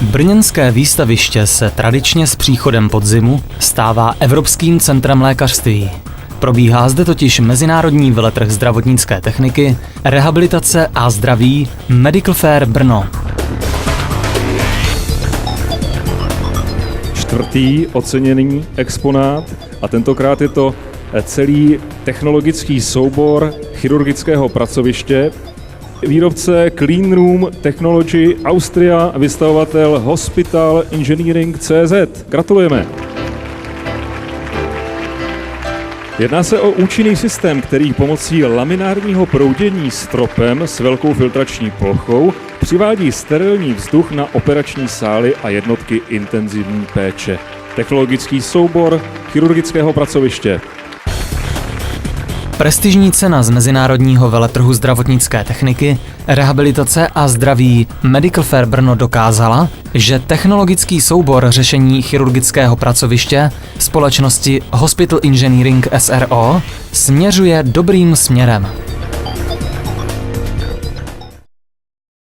Brněnské výstaviště se tradičně s příchodem podzimu stává Evropským centrem lékařství. Probíhá zde totiž mezinárodní veletrh zdravotnické techniky, rehabilitace a zdraví Medical Fair Brno. Čtvrtý oceněný exponát a tentokrát je to celý technologický soubor chirurgického pracoviště. Výrobce Clean Room Technology Austria, vystavovatel Hospital Engineering CZ. Gratulujeme! Jedná se o účinný systém, který pomocí laminárního proudění stropem s velkou filtrační plochou přivádí sterilní vzduch na operační sály a jednotky intenzivní péče. Technologický soubor chirurgického pracoviště. Prestižní cena z mezinárodního veletrhu zdravotnické techniky, rehabilitace a zdraví Medical Fair Brno dokázala, že technologický soubor řešení chirurgického pracoviště společnosti Hospital Engineering SRO směřuje dobrým směrem.